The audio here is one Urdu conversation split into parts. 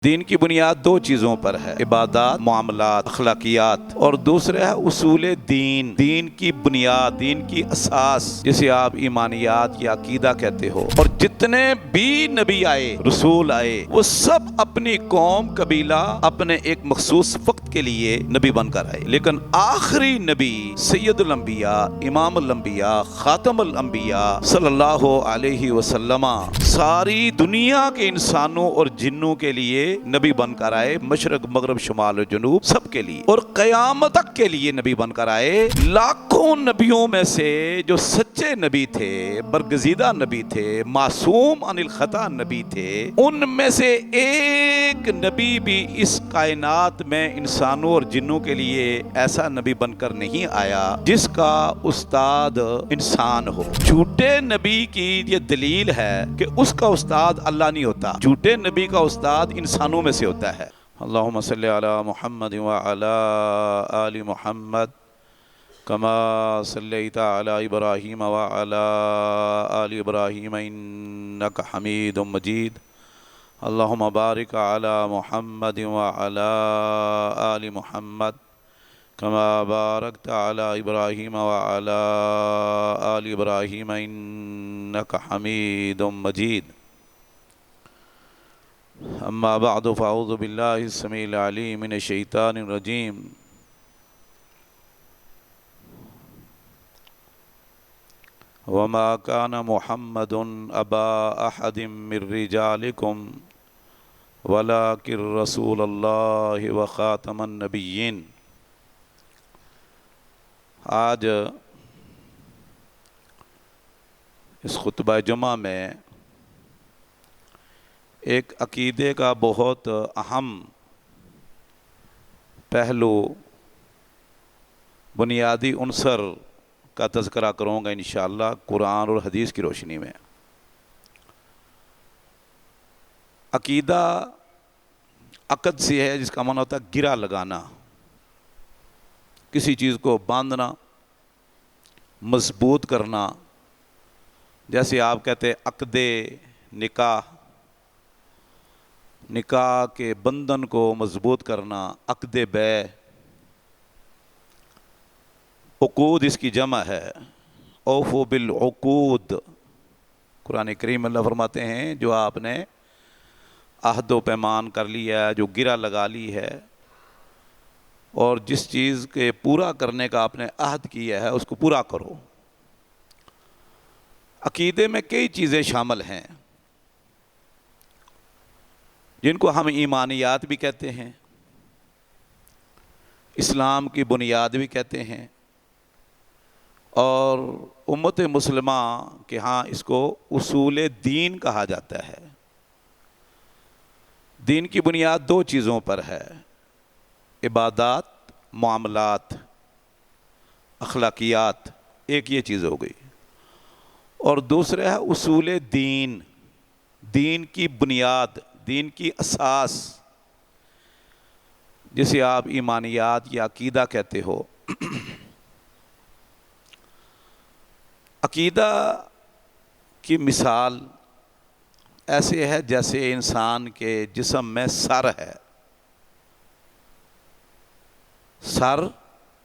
دین کی بنیاد دو چیزوں پر ہے، عبادات، معاملات، اخلاقیات، اور دوسرا ہے اصول دین، دین کی بنیاد، دین کی اساس، جسے آپ ایمانیات یا عقیدہ کہتے ہو۔ اور جتنے بھی نبی آئے، رسول آئے، وہ سب اپنی قوم، قبیلہ، اپنے ایک مخصوص وقت کے لیے نبی بن کر آئے، لیکن آخری نبی سید الانبیاء، امام الانبیاء، خاتم الانبیاء صلی اللہ علیہ وسلم ساری دنیا کے انسانوں اور جنوں کے لیے نبی بن کر آئے، مشرق مغرب شمال و جنوب سب کے لیے، اور قیامت تک کے لیے نبی بن کر آئے۔ لاکھوں نبیوں میں سے جو سچے نبی تھے، برگزیدہ نبی تھے، معصوم عن الخطا نبی تھے، ان میں سے ایک نبی بھی اس کائنات میں انسانوں اور جنوں کے لیے ایسا نبی بن کر نہیں آیا جس کا استاد انسان ہو۔ جھوٹے نبی کی یہ دلیل ہے کہ اس کا استاد اللہ نہیں ہوتا، جھوٹے نبی کا استاد انسانوں میں سے ہوتا ہے۔ اللہم صلی علی محمد وعلی آل محمد کما صلیت علی ابراہیم وعلی آل ابراہیم انک حمید مجید۔ اللہم بارک علی محمد وعلی آل محمد کما بارکت علی ابراہیم وعلی آل ابراہیم انک حمید مجید۔ اما بعد فاعوذ باللہ السمیع العلیم من الشیطان الرجیم۔ وما كان محمد ابا احد من رجالکم ولکن رسول اللہ وخاتم النبیین۔ آج اس خطبہ جمعہ میں ایک عقیدے کا بہت اہم پہلو، بنیادی عنصر کا تذکرہ کروں گا انشاءاللہ قرآن اور حدیث کی روشنی میں۔ عقیدہ عقد سے ہے جس کا معنی ہوتا ہے گرہ لگانا، کسی چیز کو باندھنا، مضبوط کرنا۔ جیسے آپ کہتے ہیں عقد نکاح، نکاح کے بندھن کو مضبوط کرنا، عقد بیع، عقود اس کی جمع ہے، اوفوا بالعقود۔ قرآن کریم اللہ فرماتے ہیں جو آپ نے عہد و پیمان کر لیا ہے، جو گرہ لگا لی ہے، اور جس چیز کے پورا کرنے کا آپ نے عہد کیا ہے اس کو پورا کرو۔ عقیدے میں کئی چیزیں شامل ہیں جن کو ہم ایمانیات بھی کہتے ہیں، اسلام کی بنیاد بھی کہتے ہیں، اور امت مسلمہ کے ہاں اس کو اصول دین کہا جاتا ہے۔ دین کی بنیاد دو چیزوں پر ہے، عبادات، معاملات، اخلاقیات، ایک یہ چیز ہو گئی، اور دوسرا ہے اصول دین، دین کی بنیاد، دین کی اساس، جسے آپ ایمانیات یا عقیدہ کہتے ہو۔ عقیدہ کی مثال ایسے ہے جیسے انسان کے جسم میں سر ہے۔ سر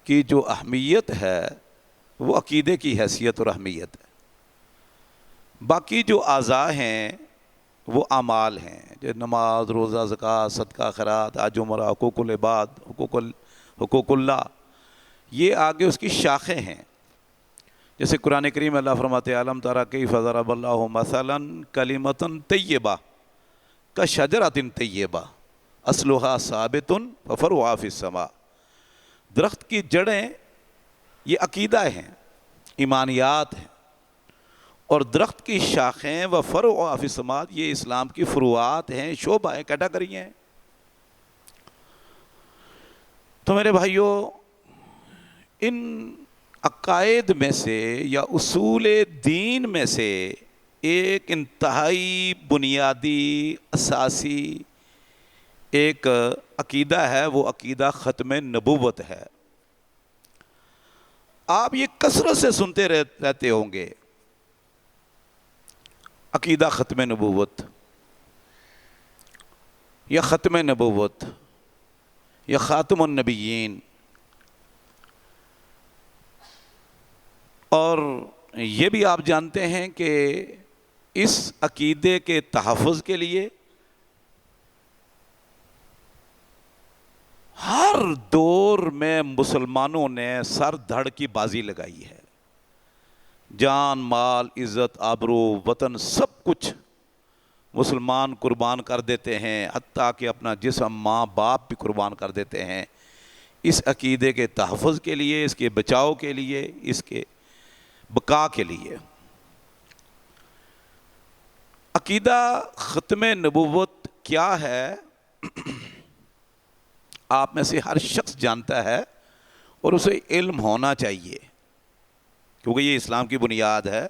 کی جو اہمیت ہے وہ عقیدے کی حیثیت اور اہمیت ہے۔ باقی جو اعضاء ہیں وہ اعمال ہیں، جیسے نماز، روزہ، زکوٰۃ، صدقہ، خیرات، حج، عمرہ، حقوق العباد، حقوق اللہ، یہ آگے اس کی شاخیں ہیں۔ جیسے قرآن کریم میں اللہ فرماتے ہیں الم تری کیف ضرب اللہ مثلا کلمۃ طیبہ کشجرۃ طیبہ اصلھا ثابت وفرعھا فی السماء۔ درخت کی جڑیں یہ عقیدہ ہیں، ایمانیات ہیں، اور درخت کی شاخیں وفرعھا فی السماء یہ اسلام کی فروعات ہیں، شعبہ ہیں، کیٹاگری ہیں۔ تو میرے بھائیوں، ان عقائد میں سے یا اصول دین میں سے ایک انتہائی بنیادی اساسی ایک عقیدہ ہے، وہ عقیدہ ختم نبوت ہے۔ آپ یہ کثرت سے سنتے رہتے ہوں گے، عقیدہ ختم نبوت۔ یا ختم نبوت یا خاتم النبیین، اور یہ بھی آپ جانتے ہیں کہ اس عقیدے کے تحفظ کے لیے ہر دور میں مسلمانوں نے سر دھڑ کی بازی لگائی ہے، جان مال عزت آبرو وطن سب کچھ مسلمان قربان کر دیتے ہیں، حتیٰ کہ اپنا جسم ماں باپ بھی قربان کر دیتے ہیں اس عقیدے کے تحفظ کے لیے، اس کے بچاؤ کے لیے، اس کے بقا کے لیے۔ عقیدہ ختم نبوت کیا ہے؟ آپ میں سے ہر شخص جانتا ہے اور اسے علم ہونا چاہیے، کیونکہ یہ اسلام کی بنیاد ہے،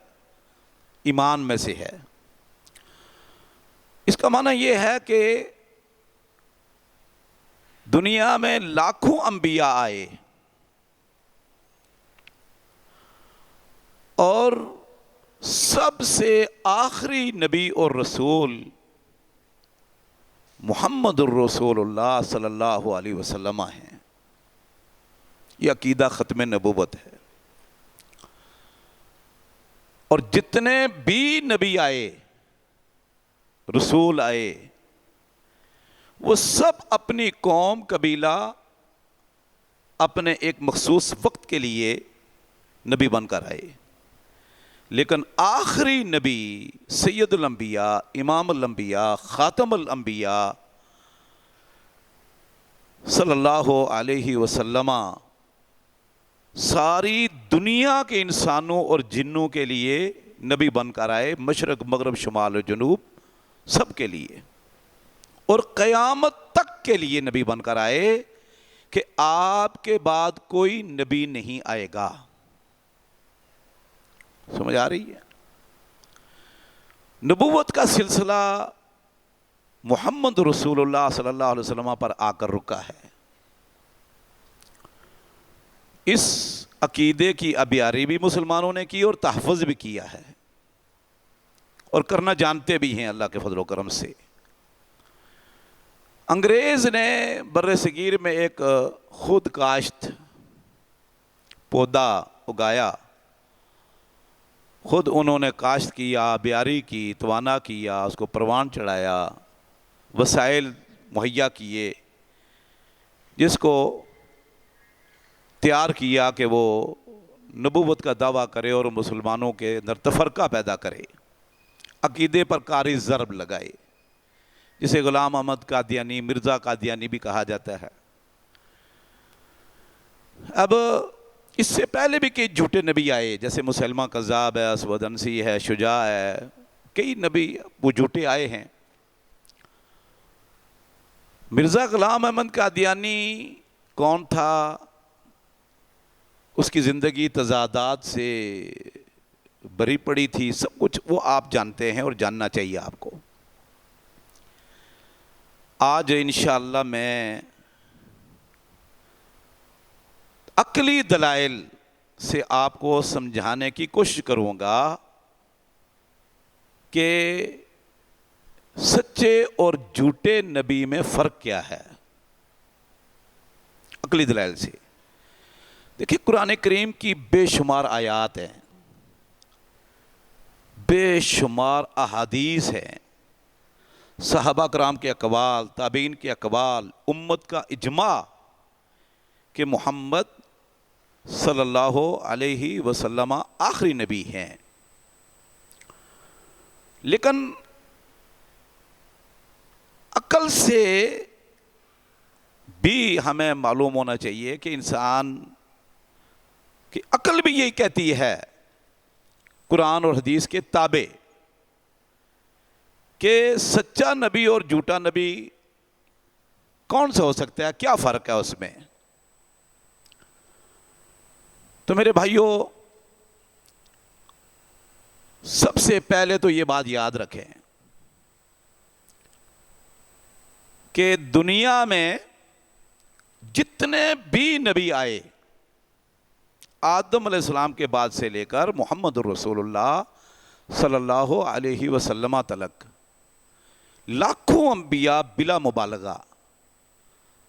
ایمان میں سے ہے۔ اس کا معنی یہ ہے کہ دنیا میں لاکھوں انبیاء آئے اور سب سے آخری نبی اور رسول محمد الرسول اللہ صلی اللہ علیہ وسلم ہیں۔ یہ عقیدہ ختم نبوت ہے۔ اور جتنے بھی نبی آئے، رسول آئے، وہ سب اپنی قوم قبیلہ اپنے ایک مخصوص وقت کے لیے نبی بن کر آئے، لیکن آخری نبی سید الانبیاء، امام الانبیاء، خاتم الانبیاء صلی اللہ علیہ وسلم ساری دنیا کے انسانوں اور جنوں کے لیے نبی بن کر آئے، مشرق مغرب شمال و جنوب سب کے لیے، اور قیامت تک کے لیے نبی بن کر آئے کہ آپ کے بعد کوئی نبی نہیں آئے گا۔ سمجھ آ رہی ہے؟ نبوت کا سلسلہ محمد رسول اللہ صلی اللہ علیہ وسلم پر آ کر رکا ہے۔ اس عقیدے کی ابیاری بھی مسلمانوں نے کی اور تحفظ بھی کیا ہے، اور کرنا جانتے بھی ہیں اللہ کے فضل و کرم سے۔ انگریز نے بر صغیر میں ایک خود کاشت پودا اگایا، خود انہوں نے کاشت کیا، بیاری کی، توانا کیا، اس کو پروان چڑھایا، وسائل مہیا کیے، جس کو تیار کیا کہ وہ نبوت کا دعویٰ کرے اور مسلمانوں کے اندر تفرقہ پیدا کرے، عقیدے پر کاری ضرب لگائے، جسے غلام احمد قادیانی، مرزا قادیانی بھی کہا جاتا ہے۔ اب اس سے پہلے بھی کئی جھوٹے نبی آئے، جیسے مسلمہ کذاب ہے، اسود عنسی ہے، شجاع ہے، کئی نبی وہ جھوٹے آئے ہیں۔ مرزا غلام احمد قادیانی کون تھا؟ اس کی زندگی تضادات سے بری پڑی تھی، سب کچھ وہ آپ جانتے ہیں اور جاننا چاہیے آپ کو۔ آج انشاءاللہ میں عقلی دلائل سے آپ کو سمجھانے کی کوشش کروں گا کہ سچے اور جھوٹے نبی میں فرق کیا ہے، عقلی دلائل سے۔ دیکھیں، قرآن کریم کی بے شمار آیات ہیں، بے شمار احادیث ہیں، صحابہ کرام کے اقوال، تابعین کے اقوال، امت کا اجماع کہ محمد صلی اللہ علیہ وسلم آخری نبی ہیں۔ لیکن عقل سے بھی ہمیں معلوم ہونا چاہیے کہ انسان کی عقل بھی یہی کہتی ہے، قرآن اور حدیث کے تابع، کہ سچا نبی اور جھوٹا نبی کون سا ہو سکتا ہے، کیا فرق ہے اس میں۔ تو میرے بھائیوں، سب سے پہلے تو یہ بات یاد رکھیں کہ دنیا میں جتنے بھی نبی آئے، آدم علیہ السلام کے بعد سے لے کر محمد الرسول اللہ صلی اللہ علیہ وسلم تلک، لاکھوں انبیاء بلا مبالغہ،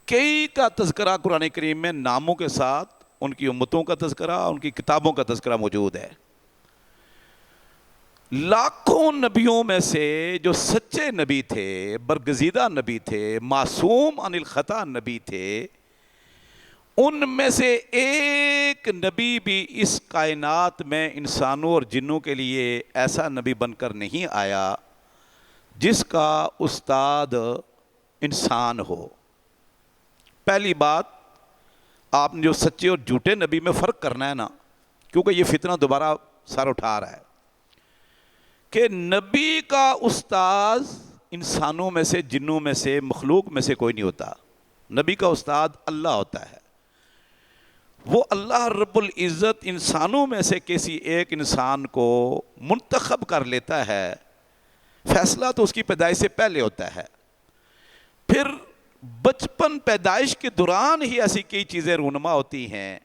کئی کا تذکرہ قرآن کریم میں ناموں کے ساتھ ان کی امتوں کا تذکرہ، ان کی کتابوں کا تذکرہ موجود ہے۔ لاکھوں نبیوں میں سے جو سچے نبی تھے، برگزیدہ نبی تھے، معصوم عن الخطا نبی تھے، ان میں سے ایک نبی بھی اس کائنات میں انسانوں اور جنوں کے لیے ایسا نبی بن کر نہیں آیا جس کا استاد انسان ہو۔ پہلی بات، آپ نے جو سچے اور جھوٹے نبی میں فرق کرنا ہے نا، کیونکہ یہ فتنہ دوبارہ سر اٹھا رہا ہے کہ نبی کا استاذ انسانوں میں سے، جنوں میں سے، مخلوق میں سے کوئی نہیں ہوتا۔ نبی کا استاد اللہ ہوتا ہے۔ وہ اللہ رب العزت انسانوں میں سے کسی ایک انسان کو منتخب کر لیتا ہے، فیصلہ تو اس کی پیدائش سے پہلے ہوتا ہے، پھر بچپن پیدائش کے دوران ہی ایسی کئی چیزیں رونما ہوتی ہیں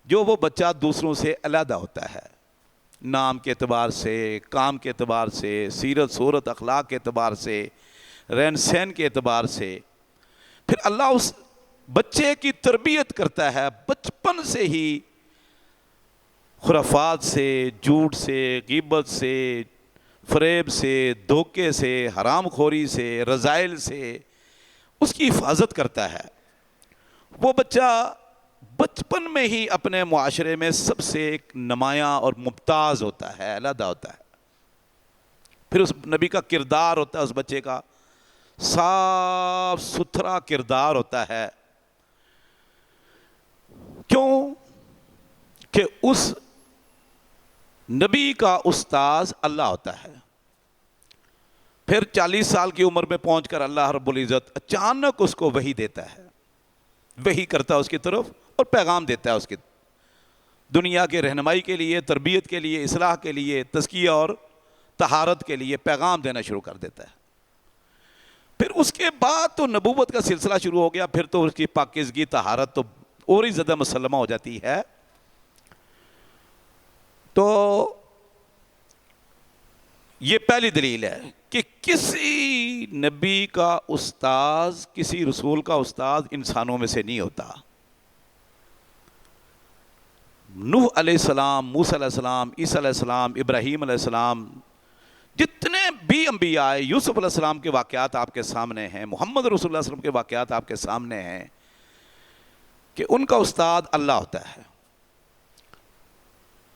جو وہ بچہ دوسروں سے علیحدہ ہوتا ہے، نام کے اعتبار سے، کام کے اعتبار سے، سیرت صورت اخلاق کے اعتبار سے، رہن سہن کے اعتبار سے۔ پھر اللہ اس بچے کی تربیت کرتا ہے بچپن سے ہی، خرافات سے، جھوٹ سے، غیبت سے، فریب سے، دھوکے سے، حرام خوری سے، رذائل سے اس کی حفاظت کرتا ہے۔ وہ بچہ بچپن میں ہی اپنے معاشرے میں سب سے ایک نمایاں اور ممتاز ہوتا ہے، علیحدہ ہوتا ہے۔ پھر اس نبی کا کردار ہوتا ہے، اس بچے کا صاف ستھرا کردار ہوتا ہے۔ کیوں کہ اس نبی کا استاذ اللہ ہوتا ہے۔ پھر 40 سال کی عمر میں پہنچ کر اللہ رب العزت اچانک اس کو وحی دیتا ہے، وحی کرتا ہے اس کی طرف اور پیغام دیتا ہے اس کی دنیا کے رہنمائی کے لیے، تربیت کے لیے، اصلاح کے لیے، تزکیہ اور طہارت کے لیے پیغام دینا شروع کر دیتا ہے۔ پھر اس کے بعد تو نبوت کا سلسلہ شروع ہو گیا، پھر تو اس کی پاکیزگی، طہارت تو اور ہی زیادہ مسلمہ ہو جاتی ہے۔ تو یہ پہلی دلیل ہے کہ کسی نبی کا استاذ، کسی رسول کا استاذ انسانوں میں سے نہیں ہوتا۔ نوح علیہ السلام، موسیٰ علیہ السلام، عیسیٰ علیہ السلام، ابراہیم علیہ السلام، جتنے بھی انبیاء آئے، یوسف علیہ السلام کے واقعات آپ کے سامنے ہیں، محمد رسول اللہ صلی اللہ علیہ وسلم کے واقعات آپ کے سامنے ہیں کہ ان کا استاد اللہ ہوتا ہے۔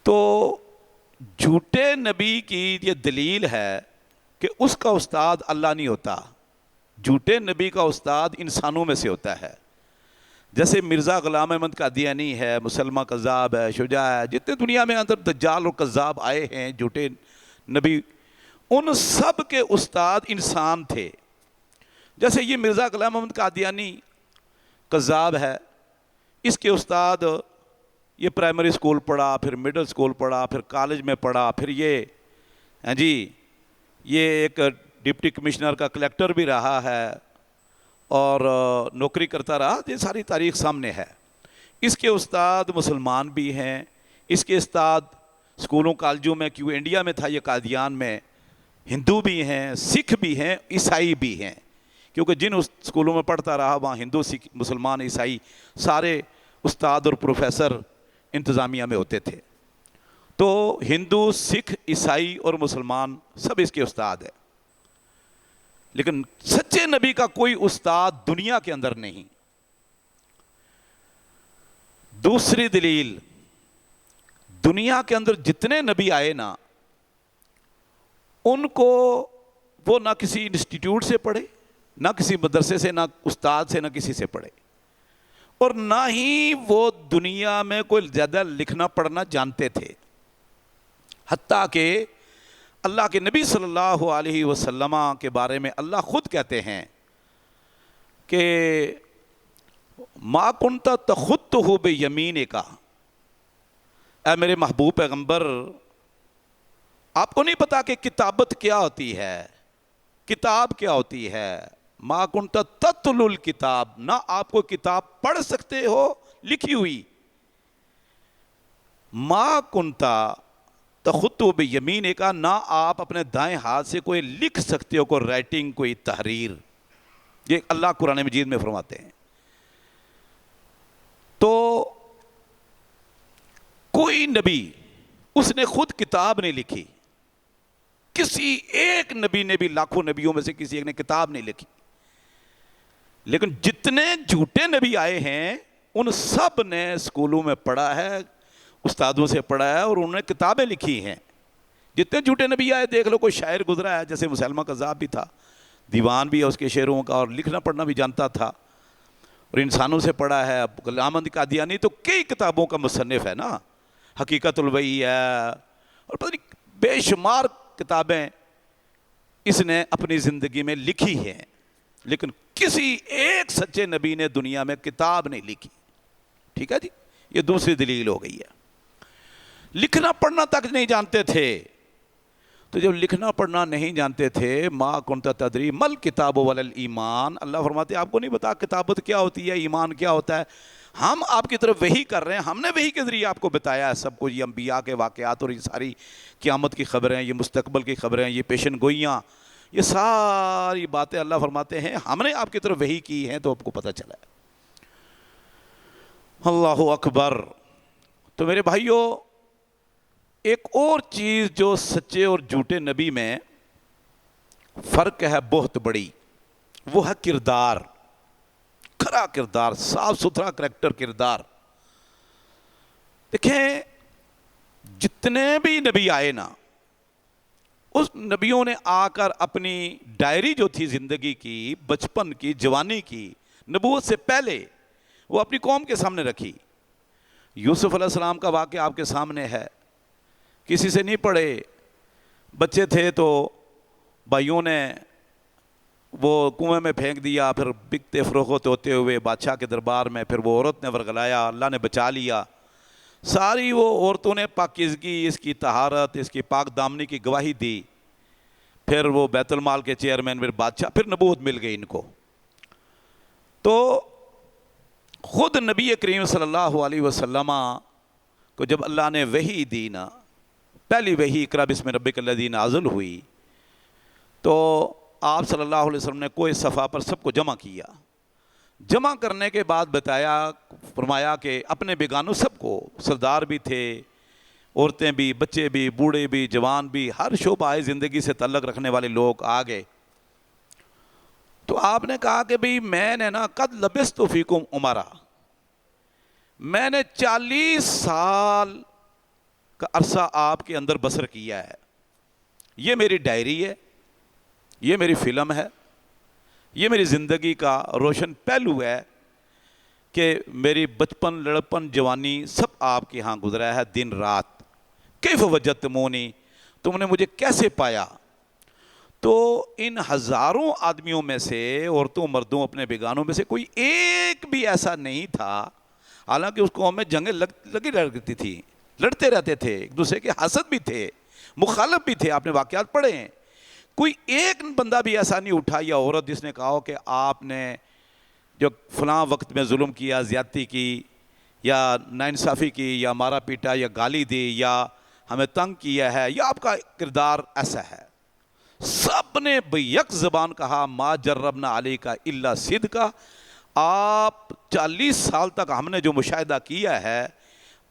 تو جھوٹے نبی کی یہ دلیل ہے کہ اس کا استاد اللہ نہیں ہوتا، جھوٹے نبی کا استاد انسانوں میں سے ہوتا ہے۔ جیسے مرزا غلام احمد قادیانی ہے، مسلمہ کذاب ہے، شجاع ہے، جتنے دنیا میں اندر دجال اور کذاب آئے ہیں جھوٹے نبی، ان سب کے استاد انسان تھے۔ جیسے یہ مرزا غلام احمد قادیانی کذاب ہے، اس کے استاد یہ پرائمری سکول پڑھا، پھر مڈل سکول پڑھا، پھر کالج میں پڑھا، پھر یہ ایک ڈپٹی کمشنر کا کلیکٹر بھی رہا ہے اور نوکری کرتا رہا، یہ ساری تاریخ سامنے ہے۔ اس کے استاد مسلمان بھی ہیں، اس کے استاد سکولوں کالجوں میں، کیوں انڈیا میں تھا یہ قادیان میں، ہندو بھی ہیں، سکھ بھی ہیں، عیسائی بھی ہیں، کیونکہ جن سکولوں میں پڑھتا رہا وہاں ہندو، سکھ، مسلمان، عیسائی سارے استاد اور پروفیسر انتظامیہ میں ہوتے تھے۔ تو ہندو، سکھ، عیسائی اور مسلمان سب اس کے استاد ہیں، لیکن سچے نبی کا کوئی استاد دنیا کے اندر نہیں۔ دوسری دلیل، دنیا کے اندر جتنے نبی آئے نا، ان کو وہ نہ کسی انسٹیٹیوٹ سے پڑھے، نہ کسی مدرسے سے، نہ استاد سے، نہ کسی سے پڑھے، اور نہ ہی وہ دنیا میں کوئی زیادہ لکھنا پڑھنا جانتے تھے۔ حتیٰ کہ اللہ کے نبی صلی اللہ علیہ وسلم کے بارے میں اللہ خود کہتے ہیں کہ ما کنت تخطہ بیمینک، اے میرے محبوب پیغمبر، آپ کو نہیں پتا کہ کتابت کیا ہوتی ہے، کتاب کیا ہوتی ہے۔ ما کنت تتلو الکتاب، نہ آپ کو کتاب پڑھ سکتے ہو لکھی ہوئی۔ ما کنت تخطو بیمین کا، نہ آپ اپنے دائیں ہاتھ سے کوئی لکھ سکتے ہو، کوئی رائٹنگ، کوئی تحریر. یہ اللہ قرآن مجید میں فرماتے ہیں. تو کوئی نبی اس نے خود کتاب نہیں لکھی، کسی ایک نبی نے بھی، لاکھوں نبیوں میں سے کسی ایک نے کتاب نہیں لکھی. لیکن جتنے جھوٹے نبی آئے ہیں ان سب نے اسکولوں میں پڑھا ہے، استادوں سے پڑھا ہے، اور انہوں نے کتابیں لکھی ہیں. جتنے جھوٹے نبی آئے دیکھ لو، کوئی شاعر گزرا ہے جیسے مسلمہ کذاب بھی تھا، دیوان بھی ہے اس کے شعروں کا، اور لکھنا پڑھنا بھی جانتا تھا، اور انسانوں سے پڑھا ہے. غلام احمد قادیانی تو کئی کتابوں کا مصنف ہے نا، حقیقت الوحی ہے، اور پتہ نہیں بے شمار کتابیں اس نے اپنی زندگی میں لکھی ہیں. لیکن کسی ایک سچے نبی نے دنیا میں کتاب نہیں لکھی. ٹھیک ہے جی، یہ دوسری دلیل ہو گئی ہے. لکھنا پڑھنا تک نہیں جانتے تھے. تو جب لکھنا پڑھنا نہیں جانتے تھے، ما کنت تدری مل کتاب ولا الایمان، اللہ فرماتے آپ کو نہیں بتا کتابت کیا ہوتی ہے، ایمان کیا ہوتا ہے. ہم آپ کی طرف وحی کر رہے ہیں، ہم نے وحی کے ذریعے آپ کو بتایا ہے سب کچھ. یہ انبیاء کے واقعات اور یہ ساری قیامت کی خبریں، یہ مستقبل کی خبریں، یہ پیشن گوئیاں، یہ ساری باتیں اللہ فرماتے ہیں ہم نے آپ کی طرف وحی کی ہیں تو آپ کو پتہ چلا ہے. اللہ اکبر. تو میرے بھائیوں، ایک اور چیز جو سچے اور جھوٹے نبی میں فرق ہے بہت بڑی، وہ ہے کردار. کھرا کردار، صاف ستھرا کریکٹر کردار. دیکھیں جتنے بھی نبی آئے نا، اس نبیوں نے آ کر اپنی ڈائری جو تھی زندگی کی، بچپن کی، جوانی کی، نبوت سے پہلے، وہ اپنی قوم کے سامنے رکھی. یوسف علیہ السلام کا واقعہ آپ کے سامنے ہے، کسی سے نہیں پڑھے. بچے تھے تو بھائیوں نے وہ کنویں میں پھینک دیا، پھر بکتے فروخت ہوتے ہوئے بادشاہ کے دربار میں، پھر وہ عورت نے ورغلایا، اللہ نے بچا لیا. ساری وہ عورتوں نے پاکیزگی، اس کی طہارت، اس کی پاک دامنی کی گواہی دی. پھر وہ بیت المال کے چیئرمین، پھر بادشاہ، پھر نبوت مل گئی ان کو. تو خود نبی کریم صلی اللہ علیہ وسلم کو جب اللہ نے وحی دی نا، پہلی وحی اقرا بسم ربک الذی نازل ہوئی، تو آپ صلی اللہ علیہ وسلم نے کوئی صفحہ پر سب کو جمع کیا. جمع کرنے کے بعد بتایا، فرمایا کہ اپنے بیگانوں سب کو، سردار بھی تھے، عورتیں بھی، بچے بھی، بوڑھے بھی، جوان بھی، ہر شعبہ زندگی سے تعلق رکھنے والے لوگ آ گئے. تو آپ نے کہا کہ بھئی میں نے نا قد لبثت فیکم عمرا، میں نے 40 سال کا عرصہ آپ کے اندر بسر کیا ہے. یہ میری ڈائری ہے، یہ میری فلم ہے، یہ میری زندگی کا روشن پہلو ہے کہ میری بچپن، لڑپن، جوانی سب آپ کے ہاں گزرا ہے، دن رات. کیف وجدتمونی، تم نے مجھے کیسے پایا؟ تو ان ہزاروں آدمیوں میں سے، عورتوں مردوں اپنے بیگانوں میں سے، کوئی ایک بھی ایسا نہیں تھا، حالانکہ اس قوم میں جنگیں لگی رہتی تھی، لڑتے رہتے تھے، ایک دوسرے کے حسد بھی تھے، مخالف بھی تھے، آپ نے واقعات پڑھے ہیں. کوئی ایک بندہ بھی ایسا نہیں اٹھا یا عورت جس نے کہا ہو کہ آپ نے جو فلاں وقت میں ظلم کیا، زیادتی کی، یا ناانصافی کی، یا مارا پیٹا، یا گالی دی، یا ہمیں تنگ کیا ہے، یا آپ کا کردار ایسا ہے. سب نے بیک زبان کہا ما جربنا علیک الا صدقا، آپ 40 سال تک ہم نے جو مشاہدہ کیا ہے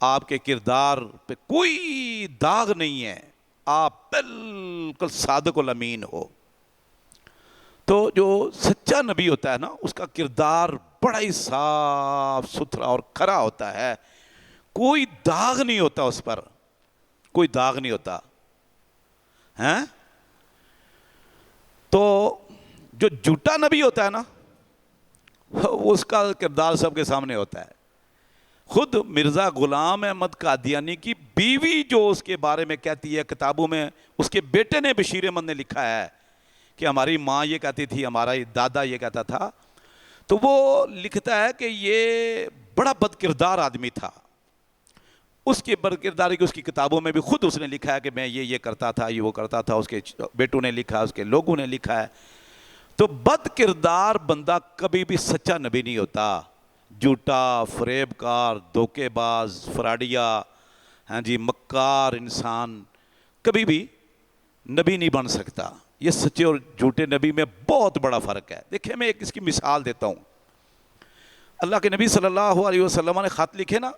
آپ کے کردار پہ کوئی داغ نہیں ہے، آپ بالکل صادق الامین ہو. تو جو سچا نبی ہوتا ہے نا، اس کا کردار بڑا ہی صاف ستھرا اور کھرا ہوتا ہے، کوئی داغ نہیں ہوتا اس پر، کوئی داغ نہیں ہوتا ہے. تو جو جھوٹا نبی ہوتا ہے نا، اس کا کردار سب کے سامنے ہوتا ہے. خود مرزا غلام احمد قادیانی کی بیوی جو اس کے بارے میں کہتی ہے کتابوں میں، اس کے بیٹے نے، بشیر احمد نے لکھا ہے کہ ہماری ماں یہ کہتی تھی، ہمارا دادا یہ کہتا تھا. تو وہ لکھتا ہے کہ یہ بڑا بد کردار آدمی تھا. اس کی بد کرداری کی اس کی کتابوں میں بھی خود اس نے لکھا ہے کہ میں یہ کرتا تھا، یہ وہ کرتا تھا. اس کے بیٹوں نے لکھا، اس کے لوگوں نے لکھا ہے. تو بد کردار بندہ کبھی بھی سچا نبی نہیں ہوتا. جھوٹا، فریب کار، دھوکے باز، فراڈیا، ہاں جی، مکار انسان کبھی بھی نبی نہیں بن سکتا. یہ سچے اور جھوٹے نبی میں بہت بڑا فرق ہے. دیکھیں میں ایک اس کی مثال دیتا ہوں. اللہ کے نبی صلی اللہ علیہ وسلم نے خط لکھے نا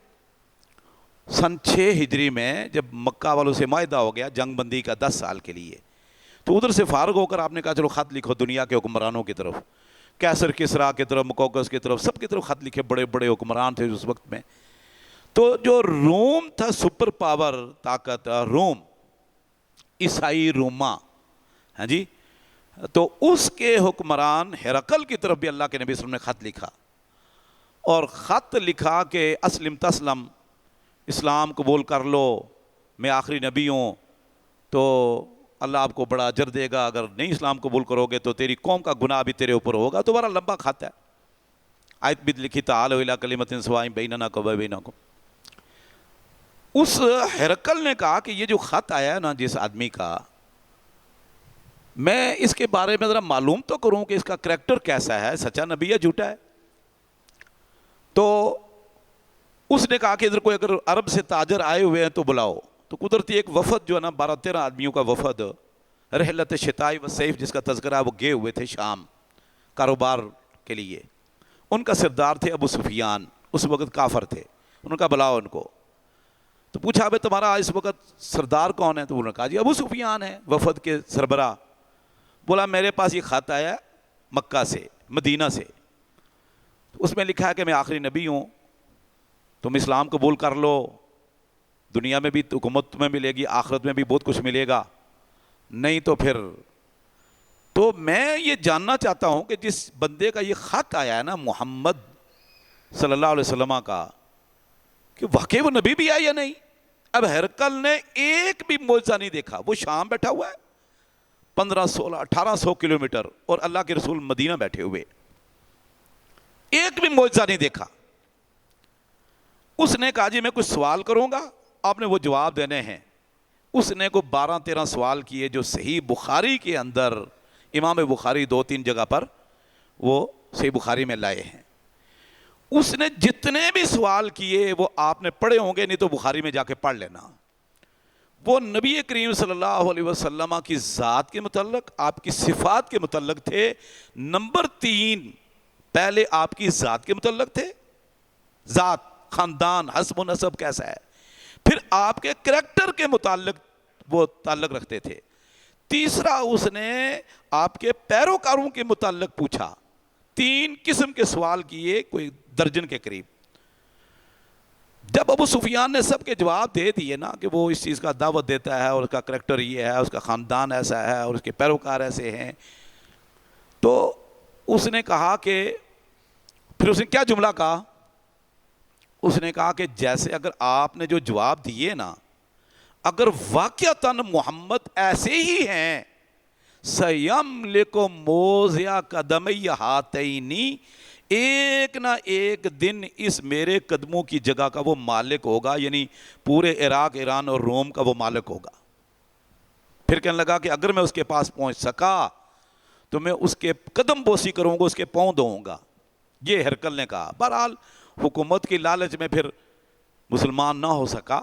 سن 6 ہجری میں، جب مکہ والوں سے معاہدہ ہو گیا جنگ بندی کا 10 سال کے لیے، تو ادھر سے فارغ ہو کر آپ نے کہا چلو خط لکھو دنیا کے حکمرانوں کی طرف، کیسر کسرا کی طرف، مقوقس کی طرف، سب کی طرف خط لکھے. بڑے بڑے حکمران تھے اس وقت میں. تو جو روم تھا سپر پاور طاقت، روم، عیسائی روما، ہاں جی، تو اس کے حکمران ہرقل کی طرف بھی اللہ کے نبی صلی اللہ علیہ وسلم نے خط لکھا، اور خط لکھا کہ اسلم تسلم، اسلام قبول کر لو، میں آخری نبی ہوں تو اللہ آپ کو بڑا اجر دے گا، اگر نہیں اسلام قبول کرو گے تو تیری قوم کا گناہ بھی تیرے اوپر ہوگا. تو بڑا لمبا خط ہے. آیت بھی لکھی تعالوا الی کلمۃ سواء بیننا وبینکم. اس ہرقل نے کہا کہ یہ جو خط آیا ہے نا جس آدمی کا، میں اس کے بارے میں ذرا معلوم تو کروں کہ اس کا کریکٹر کیسا ہے، سچا نبی یا جھوٹا ہے. تو اس نے کہا کہ ادھر کوئی اگر عرب سے تاجر آئے ہوئے ہیں تو بلاؤ. تو قدرتی ایک وفد جو ہے نا 12-13 آدمیوں کا وفد، رحلت شتائی و صیف جس کا تذکرہ وہ گئے ہوئے تھے شام کاروبار کے لیے. ان کا سردار تھے ابو سفیان، اس وقت کافر تھے. انہوں نے کہا بلاؤ ان کو. تو پوچھا بھائی تمہارا اس وقت سردار کون ہے؟ تو انہوں نے کہا جی ابو سفیان ہے وفد کے سربراہ. بولا میرے پاس یہ خط آیا ہے مکہ سے، مدینہ سے، اس میں لکھا ہے کہ میں آخری نبی ہوں، تم اسلام قبول کر لو، دنیا میں بھی حکومت تمہیں ملے گی، آخرت میں بھی بہت کچھ ملے گا، نہیں تو پھر. تو میں یہ جاننا چاہتا ہوں کہ جس بندے کا یہ خط آیا ہے نا محمد صلی اللہ علیہ وسلم کا، کہ واقعی وہ نبی بھی ہے یا نہیں. اب ہرقل نے ایک بھی معجزہ نہیں دیکھا. وہ شام بیٹھا ہوا ہے 1500-1800 کلومیٹر، اور اللہ کے رسول مدینہ بیٹھے ہوئے، ایک بھی معجزہ نہیں دیکھا. اس نے کہا جی میں کچھ سوال کروں گا، آپ نے وہ جواب دینے ہیں. اس نے کو 12-13 سوال کیے جو صحیح بخاری کے اندر، امام بخاری 2-3 جگہ پر وہ صحیح بخاری میں لائے ہیں. اس نے جتنے بھی سوال کیے وہ آپ نے پڑھے ہوں گے، نہیں تو بخاری میں جا کے پڑھ لینا. وہ نبی کریم صلی اللہ علیہ وسلم کی ذات کے متعلق، آپ کی صفات کے متعلق تھے. نمبر 3 پہلے آپ کی ذات کے متعلق تھے، ذات، خاندان، حسب و نسب کیسا ہے. پھر آپ کے کریکٹر کے متعلق وہ تعلق رکھتے تھے. تیسرا اس نے آپ کے پیروکاروں کے متعلق پوچھا. 3 قسم کے سوال کیے، کوئی درجن کے قریب. جب ابو سفیان نے سب کے جواب دے دیے نا کہ وہ اس چیز کا دعوت دیتا ہے اور اس کا کریکٹر یہ ہے، اس کا خاندان ایسا ہے اور اس کے پیروکار ایسے ہیں، تو اس نے کہا کہ پھر اس نے کیا جملہ کہا؟ اس نے کہا کہ جیسے اگر آپ نے جو جواب دیے نا، اگر واقعتاً محمد ایسے ہی ہیں، سَيَمْلِكُ مَوْضِعَ قَدَمَيَّ هَاتَيْنِ، ایک نہ ایک دن اس میرے قدموں کی جگہ کا وہ مالک ہوگا، یعنی پورے عراق، ایران اور روم کا وہ مالک ہوگا. پھر کہنے لگا کہ اگر میں اس کے پاس پہنچ سکا تو میں اس کے قدم بوسی کروں گا، اس کے پاؤں دھوؤں گا. یہ ہرقل نے کہا. بہرحال حکومت کی لالچ میں پھر مسلمان نہ ہو سکا.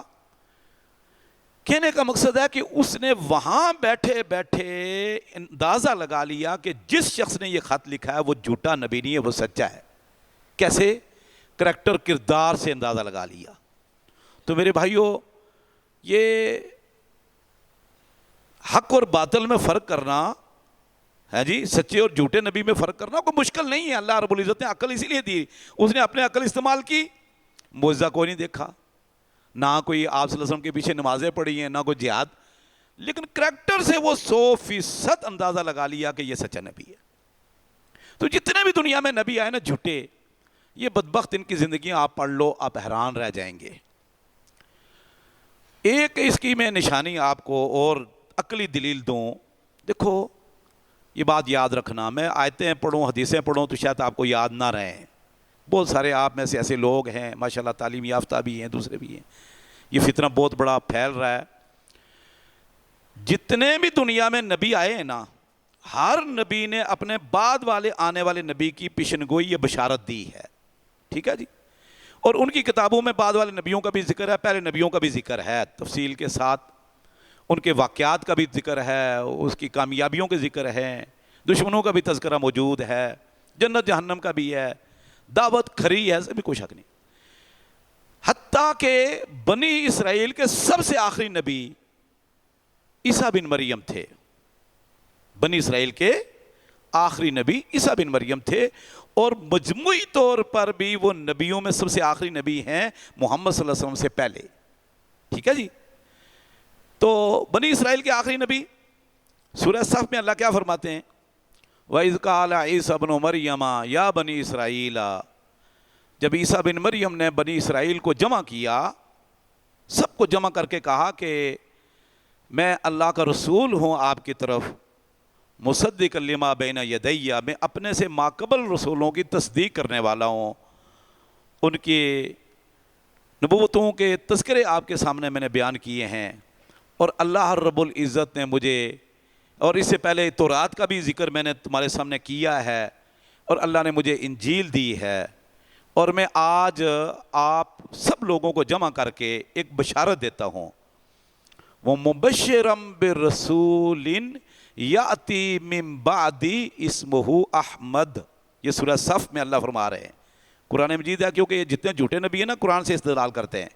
کہنے کا مقصد ہے کہ اس نے وہاں بیٹھے بیٹھے اندازہ لگا لیا کہ جس شخص نے یہ خط لکھا ہے وہ جھوٹا نبی نہیں ہے، وہ سچا ہے. کیسے؟ کریکٹر، کردار سے اندازہ لگا لیا. تو میرے بھائیوں، یہ حق اور باطل میں فرق کرنا ہے جی، سچے اور جھوٹے نبی میں فرق کرنا کوئی مشکل نہیں ہے. اللہ رب العزت نے عقل اسی لیے دی. اس نے اپنے عقل استعمال کی. معجزہ کوئی نہیں دیکھا، نہ کوئی آپ صلی اللہ علیہ وسلم کے پیچھے نمازیں پڑھی ہیں، نہ کوئی جہاد، لیکن کریکٹر سے وہ 100% اندازہ لگا لیا کہ یہ سچا نبی ہے. تو جتنے بھی دنیا میں نبی آئے نا جھوٹے، یہ بدبخت ان کی زندگیاں آپ پڑھ لو، آپ حیران رہ جائیں گے. ایک اس کی میں نشانی آپ کو اور عقلی دلیل دوں. دیکھو یہ بات یاد رکھنا، میں آیتیں پڑھوں، حدیثیں پڑھوں تو شاید آپ کو یاد نہ رہیں. بہت سارے آپ میں سے ایسے لوگ ہیں ماشاءاللہ تعلیم یافتہ بھی ہیں، دوسرے بھی ہیں. یہ فتنہ بہت بڑا پھیل رہا ہے. جتنے بھی دنیا میں نبی آئے ہیں نا، ہر نبی نے اپنے بعد والے آنے والے نبی کی پیشنگوئی یا بشارت دی ہے. ٹھیک ہے جی. اور ان کی کتابوں میں بعد والے نبیوں کا بھی ذکر ہے، پہلے نبیوں کا بھی ذکر ہے تفصیل کے ساتھ. ان کے واقعات کا بھی ذکر ہے، اس کی کامیابیوں کے ذکر ہیں، دشمنوں کا بھی تذکرہ موجود ہے، جنت جہنم کا بھی ہے، دعوت کھری ہے، اس میں بھی کوئی شک نہیں۔ حتیٰ کہ بنی اسرائیل کے سب سے آخری نبی عیسیٰ بن مریم تھے، بنی اسرائیل کے آخری نبی عیسیٰ بن مریم تھے، اور مجموعی طور پر بھی وہ نبیوں میں سب سے آخری نبی ہیں محمد صلی اللہ علیہ وسلم سے پہلے، ٹھیک ہے جی۔ تو بنی اسرائیل کے آخری نبی، سورہ صف میں اللہ کیا فرماتے ہیں؟ وَإِذْ قَالَ عِيسَى ابْنُ مَرْيَمَ يَا بَنِي اسرائیل، جب عیسیٰ بن مریم نے بنی اسرائیل کو جمع کیا، سب کو جمع کر کے کہا کہ میں اللہ کا رسول ہوں آپ کی طرف، مصدق لما بین یدیّ، میں اپنے سے ماقبل رسولوں کی تصدیق کرنے والا ہوں، ان کی نبوتوں کے تذکرے آپ کے سامنے میں نے بیان کیے ہیں، اور اللہ رب العزت نے مجھے، اور اس سے پہلے تورات کا بھی ذکر میں نے تمہارے سامنے کیا ہے، اور اللہ نے مجھے انجیل دی ہے، اور میں آج آپ سب لوگوں کو جمع کر کے ایک بشارت دیتا ہوں، وَمُبَشِّرًا بِرَسُولٍ یاتی من بعدی اسمہ احمد، یہ سورہ صف میں اللہ فرما رہے ہیں، قرآن مجید ہے، کیونکہ یہ جتنے جھوٹے نبی ہیں نا قرآن سے استدلال کرتے ہیں،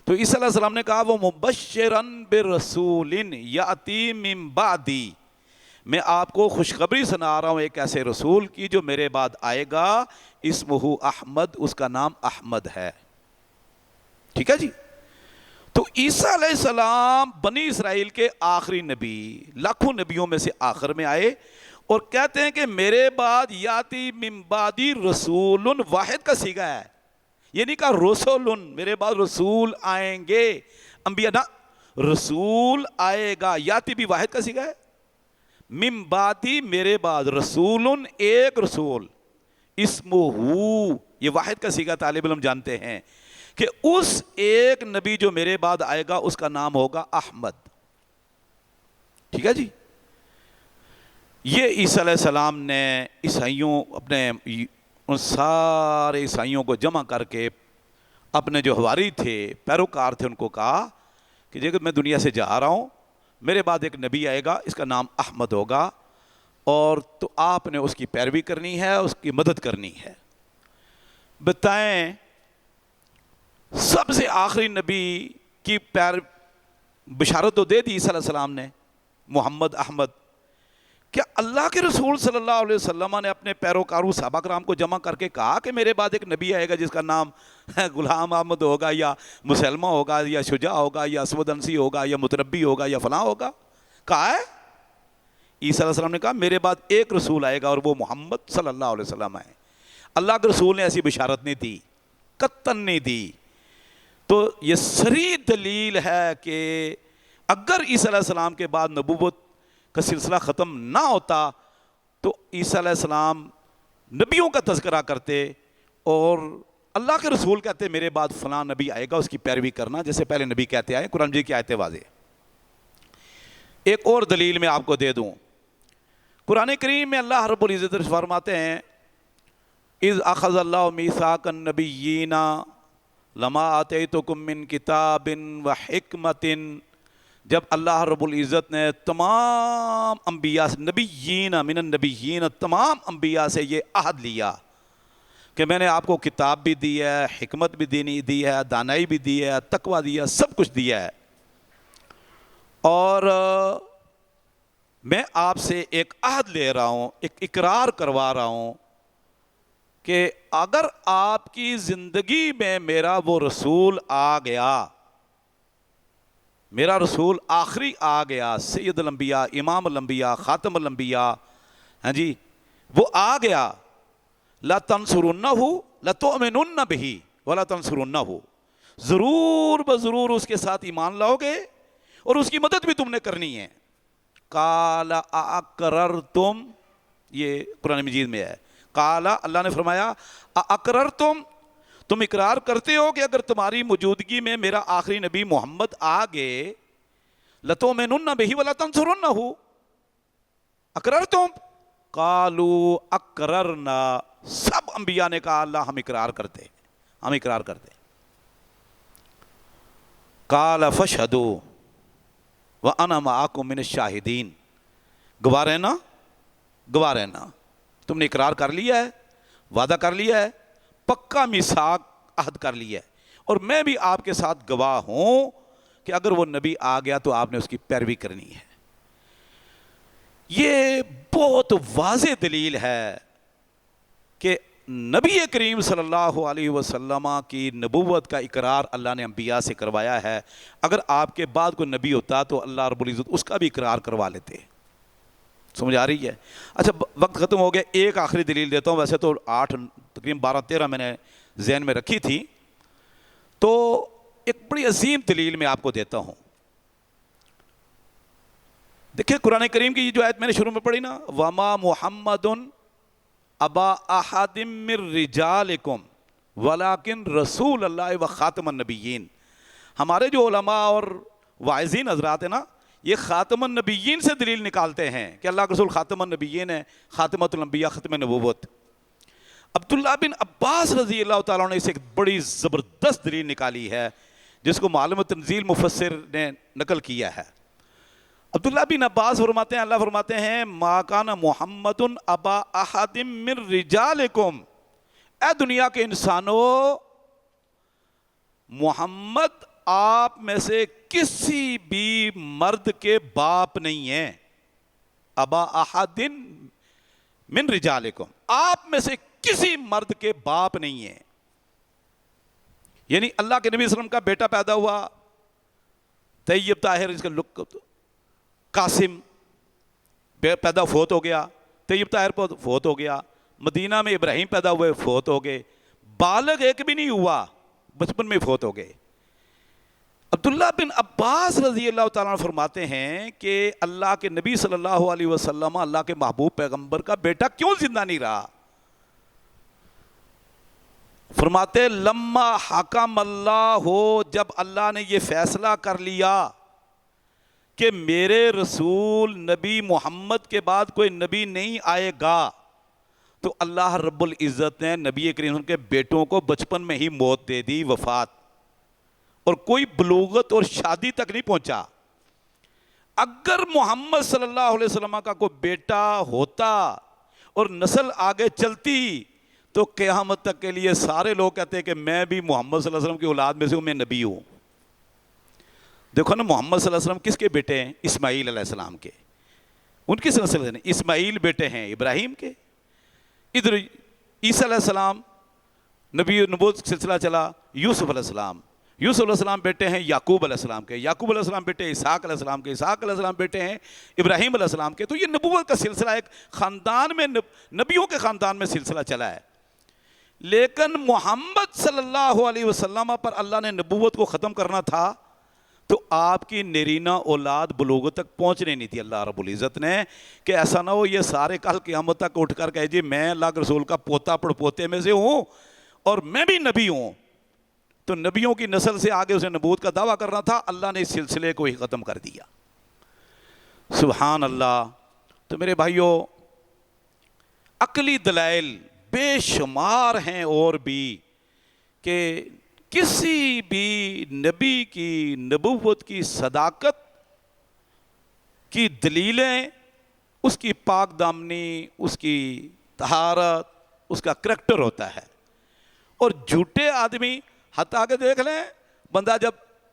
تو عیسیٰ علیہ السلام نے کہا وہ مبشراً برسول یاتی من بعدی، میں آپ کو خوشخبری سنا رہا ہوں ایک ایسے رسول کی جو میرے بعد آئے گا، اسمہ احمد، اس کا نام احمد ہے، ٹھیک ہے جی۔ تو عیسیٰ علیہ السلام بنی اسرائیل کے آخری نبی، لاکھوں نبیوں میں سے آخر میں آئے، اور کہتے ہیں کہ میرے بعد یاتی من بعدی رسول، واحد کا صیغہ ہے، یہ نہیں کہا رسول، میرے بعد رسول آئیں گے، انبیاء نا، رسول آئے گا، یاتی بھی واحد کا صیغہ ہے، من بعدی میرے بعد رسول، ایک رسول، اسمہ، یہ واحد کا صیغہ طالب علم جانتے ہیں کہ اس ایک نبی جو میرے بعد آئے گا اس کا نام ہوگا احمد، ٹھیک ہے جی۔ یہ عیسیٰ علیہ السلام نے عیسائیوں، اپنے ان سارے عیسائیوں کو جمع کر کے اپنے جو حواری تھے، پیروکار تھے، ان کو کہا کہ جب میں دنیا سے جا رہا ہوں، میرے بعد ایک نبی آئے گا، اس کا نام احمد ہوگا، اور تو آپ نے اس کی پیروی کرنی ہے، اس کی مدد کرنی ہے۔ بتائیں، سب سے آخری نبی کی بشارت تو دے دی عیسیٰ علیہ السلام نے، محمد احمد، کیا اللہ کے رسول صلی اللہ علیہ وسلم نے اپنے پیروکاروں صحابہ کرام کو جمع کر کے کہا کہ میرے بعد ایک نبی آئے گا جس کا نام غلام احمد ہوگا، یا مسلمہ ہوگا، یا شجاع ہوگا، یا اسود انسی ہوگا، یا متربی ہوگا، یا فلاں ہوگا؟ کہا ہے؟ عیسیٰ علیہ السلام نے کہا میرے بعد ایک رسول آئے گا اور وہ محمد صلی اللہ علیہ وسلم ہے۔ اللہ کے رسول نے ایسی بشارت نہیں دی، قطعاً نہیں دی۔ تو یہ صریح دلیل ہے کہ اگر عیسیٰ علیہ السلام کے بعد نبوت کا سلسلہ ختم نہ ہوتا تو عیسیٰ علیہ السلام نبیوں کا تذکرہ کرتے، اور اللہ کے رسول کہتے میرے بعد فلاں نبی آئے گا، اس کی پیروی کرنا، جیسے پہلے نبی کہتے آئے۔ قرآن مجید کی آیتیں واضح۔ ایک اور دلیل میں آپ کو دے دوں، قرآن کریم میں اللہ رب العزت فرماتے ہیں اذ اخذ اللہ میثاق النبیین لما آتیتکم من کتاب وحکمت، جب اللہ رب العزت نے تمام انبیاء سے، نبیین من النبیین، تمام انبیاء سے یہ عہد لیا کہ میں نے آپ کو کتاب بھی دی ہے، حکمت بھی دی ہے، دانائی بھی دی ہے، تقوی دیا، سب کچھ دیا ہے، اور میں آپ سے ایک عہد لے رہا ہوں، ایک اقرار کروا رہا ہوں کہ اگر آپ کی زندگی میں میرا وہ رسول آ گیا، میرا رسول آخری آ گیا، سید الانبیاء، امام الانبیاء، خاتم الانبیاء، ہاں جی، وہ آ گیا، لَتَنْصُرُنَّهُ لَتُؤْمِنُنَّ بِهِ وَلَتَنْصُرُنَّهُ، ضرور بضرور اس کے ساتھ ایمان لاؤ گے اور اس کی مدد بھی تم نے کرنی ہے۔ قَالَ أَأَقْرَرْتُمْ، یہ قرآن مجید میں ہے، قَالَ، اللہ نے فرمایا، أَأَقْرَرْتُمْ، تم اقرار کرتے ہو کہ اگر تمہاری موجودگی میں میرا آخری نبی محمد آگے، لَتُؤْمِنُنَّ بِهِ وَلَتَنْصُرُنَّهُ، اقررتم؟ قالوا اقررنا، سب انبیاء نے کہا اللہ ہم اقرار کرتے، ہم اقرار کرتے۔ قال فاشهدوا، وَأَنَا مَعَكُم مِّنَ الشَّاهِدِينَ، گواہ رہنا، گواہ رہنا. تم نے اقرار کر لیا ہے، وعدہ کر لیا ہے، پکا میثاق عہد کر لیا ہے، اور میں بھی آپ کے ساتھ گواہ ہوں کہ اگر وہ نبی آ گیا تو آپ نے اس کی پیروی کرنی ہے. یہ بہت واضح دلیل ہے کہ نبی کریم صلی اللہ علیہ وسلم کی نبوت کا اقرار اللہ نے انبیاء سے کروایا ہے. اگر آپ کے بعد کوئی نبی ہوتا تو اللہ رب العزت اس کا بھی اقرار کروا لیتے. سمجھ آ رہی ہے؟ اچھا وقت ختم ہو گیا، ایک آخری دلیل دیتا ہوں. ویسے تو 8 تقریباً 12-13 میں نے ذہن میں رکھی تھی، تو ایک بڑی عظیم دلیل میں آپ کو دیتا ہوں. دیکھیں قرآن کریم کی یہ جو آیت میں نے شروع میں پڑھی نا، وَمَا مُحَمَّدٌ أَبَا أَحَدٍ مِّن رِجَالِكُمْ وَلَكِنْ رَسُولَ اللَّهِ وَخَاتَمَ النَّبِيِّينَ. ہمارے جو علماء اور واعظین حضرات ہیں نا، یہ خاتم النبیین سے دلیل نکالتے ہیں کہ اللہ کے رسول خاتم النبیین ہے، خاتمۃ الانبیاء، ختم نبوت. عبداللہ بن عباس رضی اللہ تعالیٰ نے اسے ایک بڑی زبردست دلیل نکالی ہے، جس کو معلم تنزیل مفسر نے نقل کیا ہے. عبداللہ بن عباس فرماتے ہیں، اللہ فرماتے ہیں ما کان محمد ابا احد من رجالکم، اے دنیا کے انسانوں، محمد آپ میں سے کسی بھی مرد کے باپ نہیں ہیں. ابا احد من رجالکم، آپ میں سے کسی مرد کے باپ نہیں ہیں. یعنی اللہ کے نبی صلی اللہ علیہ وسلم کا بیٹا پیدا ہوا طیب طاہر، اس کا لقب قاسم، پیدا فوت ہو گیا. طیب طاہر فوت ہو گیا. مدینہ میں ابراہیم پیدا ہوئے، فوت ہو گئے. بالغ ایک بھی نہیں ہوا، بچپن میں فوت ہو گئے. عبداللہ بن عباس رضی اللہ تعالیٰ عنہ فرماتے ہیں کہ اللہ کے نبی صلی اللہ علیہ وسلم، اللہ کے محبوب پیغمبر کا بیٹا کیوں زندہ نہیں رہا؟ فرماتے لما حکم اللہ ہو، جب اللہ نے یہ فیصلہ کر لیا کہ میرے رسول نبی محمد کے بعد کوئی نبی نہیں آئے گا، تو اللہ رب العزت نے نبی کریم کے بیٹوں کو بچپن میں ہی موت دے دی، وفات، اور کوئی بلوغت اور شادی تک نہیں پہنچا. اگر محمد صلی اللہ علیہ وسلم کا کوئی بیٹا ہوتا اور نسل آگے چلتی تو قیامت تک کے لیے سارے لوگ کہتے ہیں کہ میں بھی محمد صلی اللہ علیہ وسلم کی اولاد میں سے ہوں، میں نبی ہوں. دیکھو نا، محمد صلی اللہ علیہ وسلم کس کے بیٹے ہیں؟ اسماعیل علیہ السلام کے. ان کی سلسلے ہیں، اسماعیل بیٹے ہیں ابراہیم کے. ادھر عیسیٰ علیہ السلام، نبی نبوت سلسلہ چلا، یوسف علیہ السلام. یوسف علیہ السلام بیٹے ہیں یعقوب علیہ السلام کے. یعقوب علیہ السلام بیٹے اسحاق علیہ السلام کے. اسحاق علیہ السلام بیٹے ہیں ابراہیم علیہ السلام کے. تو یہ نبوت کا سلسلہ ایک خاندان میں، نبیوں کے خاندان میں سلسلہ چلا ہے. لیکن محمد صلی اللہ علیہ وسلم پر اللہ نے نبوت کو ختم کرنا تھا تو آپ کی نرینہ اولاد بلوغت تک پہنچنے نہیں تھی اللہ رب العزت نے، کہ ایسا نہ ہو یہ سارے کل قیامت تک اٹھ کر کہے جی میں اللہ کے رسول کا پوتا پڑپوتے میں سے ہوں اور میں بھی نبی ہوں. تو نبیوں کی نسل سے آگے اسے نبوت کا دعویٰ کرنا تھا، اللہ نے اس سلسلے کو ہی ختم کر دیا. سبحان اللہ. تو میرے بھائیوں، عقلی دلائل بے شمار ہیں اور بھی کہ کسی بھی نبی کی نبوت کی صداقت کی دلیلیں، اس کی پاک دامنی، اس کی طہارت، اس کا کریکٹر ہوتا ہے. اور جھوٹے آدمی، حتیٰ کہ دیکھ لیں بندہ جب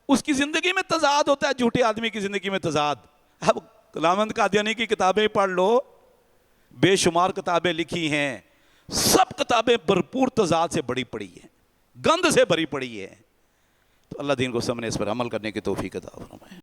اس کی زندگی میں تضاد ہوتا ہے، جھوٹے آدمی کی زندگی میں تضاد. اب کلامند قادیانی کی کتابیں پڑھ لو، بے شمار کتابیں لکھی ہیں، سب کتابیں بھرپور تضاد سے بڑی پڑی ہیں، گند سے بھری پڑی ہے. تو اللہ دین کو سمجھنے، اس پر عمل کرنے کی توفیق عطا فرمائے.